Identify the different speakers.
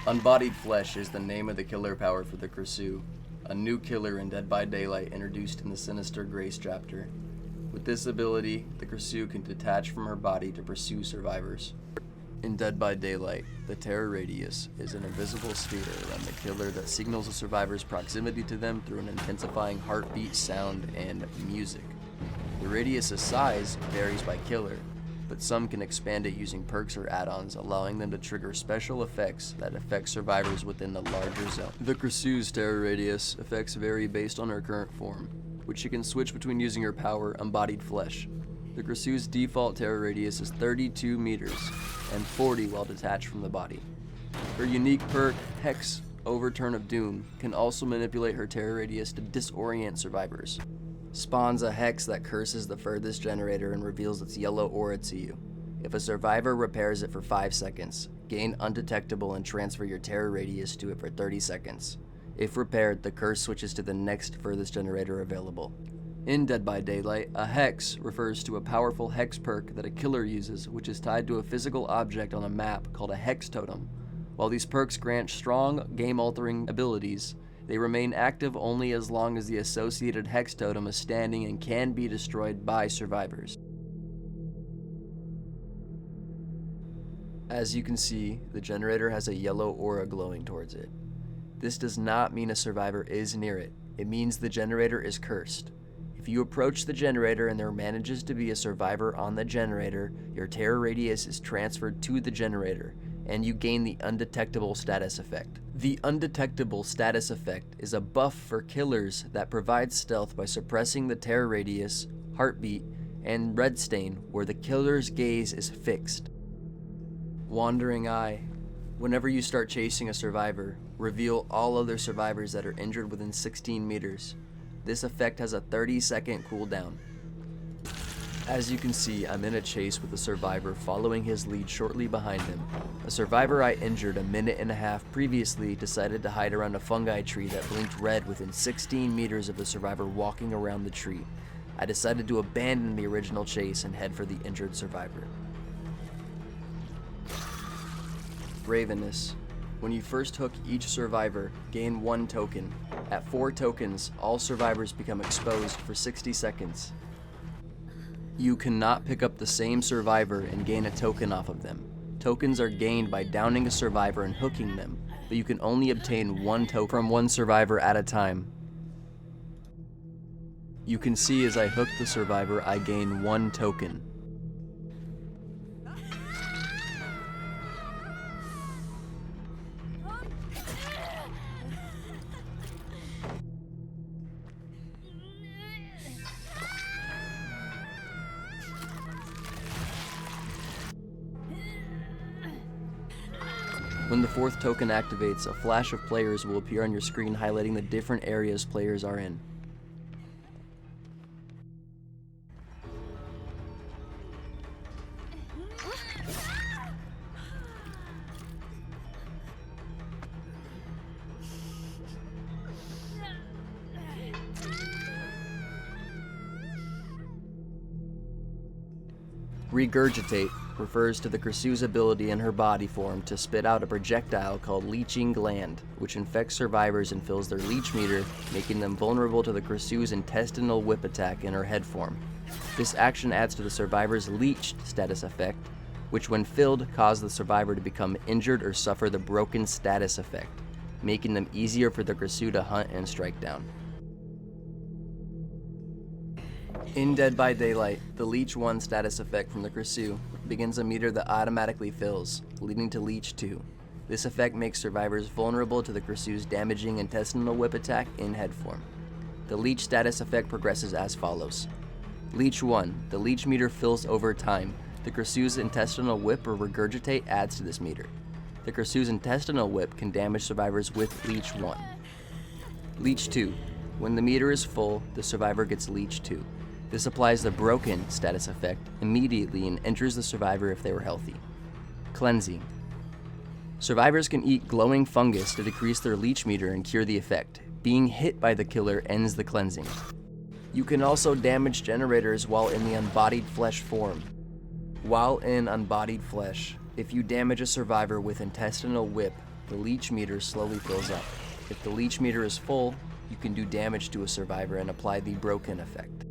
Speaker 1: Unbodied flesh is the name of the killer power for the Krasue, a new killer in Dead by Daylight introduced in the Sinister Grace chapter. With this ability, the Krasue can detach from her body to pursue survivors. In Dead by Daylight, the terror radius is an invisible sphere around the killer that signals a survivor's proximity to them through an intensifying heartbeat, sound, and music. The radius's size varies by killer, but some can expand it using perks or add-ons, allowing them to trigger special effects that affect survivors within the larger zone. The Krasue's terror radius effects vary based on her current form, which she can switch between using her power, Embodied Flesh. The Krasue's default terror radius is 32 meters and 40 while detached from the body. Her unique perk, Hex, Overturn of Doom, can also manipulate her terror radius to disorient survivors. Spawns a hex that curses the furthest generator and reveals its yellow aura to you. If a survivor repairs it for 5 seconds, gain undetectable and transfer your terror radius to it for 30 seconds. If repaired, the curse switches to the next furthest generator available. In Dead by Daylight, a hex refers to a powerful hex perk that a killer uses, which is tied to a physical object on a map called a hex totem. While these perks grant strong, game-altering abilities, they remain active only as long as the associated hex totem is standing and can be destroyed by survivors. As you can see, the generator has a yellow aura glowing towards it. This does not mean a survivor is near it. It means the generator is cursed. If you approach the generator and there manages to be a survivor on the generator, your terror radius is transferred to the generator, and you gain the undetectable status effect. The undetectable status effect is a buff for killers that provides stealth by suppressing the terror radius, heartbeat, and red stain where the killer's gaze is fixed. Wandering Eye. Whenever you start chasing a survivor, reveal all other survivors that are injured within 16 meters. This effect has a 30-second cooldown. As you can see, I'm in a chase with a survivor following his lead shortly behind him. A survivor I injured a minute and a half previously decided to hide around a fungi tree that blinked red within 16 meters of the survivor walking around the tree. I decided to abandon the original chase and head for the injured survivor. Ravenous. When you first hook each survivor, gain 1 token. At 4 tokens, all survivors become exposed for 60 seconds. You cannot pick up the same survivor and gain a token off of them. Tokens are gained by downing a survivor and hooking them, but you can only obtain 1 token from 1 survivor at a time. You can see as I hook the survivor, I gain 1 token. When the 4th token activates, a flash of players will appear on your screen highlighting the different areas players are in. Regurgitate refers to the Krasue's ability in her body form to spit out a projectile called Leeching Gland, which infects survivors and fills their leech meter, making them vulnerable to the Krasue's intestinal whip attack in her head form. This action adds to the survivor's leeched status effect, which when filled cause the survivor to become injured or suffer the broken status effect, making them easier for the Krasue to hunt and strike down. In Dead by Daylight, the Leech 1 status effect from the Krasue begins a meter that automatically fills, leading to Leech 2. This effect makes survivors vulnerable to the Krasue's damaging intestinal whip attack in head form. The Leech status effect progresses as follows. Leech 1, the Leech meter fills over time. The Krasue's intestinal whip or regurgitate adds to this meter. The Krasue's intestinal whip can damage survivors with Leech 1. Leech 2, when the meter is full, the survivor gets Leech 2. This applies the broken status effect immediately and enters the survivor if they were healthy. Cleansing. Survivors can eat glowing fungus to decrease their leech meter and cure the effect. Being hit by the killer ends the cleansing. You can also damage generators while in the unbodied flesh form. While in unbodied flesh, if you damage a survivor with intestinal whip, the leech meter slowly fills up. If the leech meter is full, you can do damage to a survivor and apply the broken effect.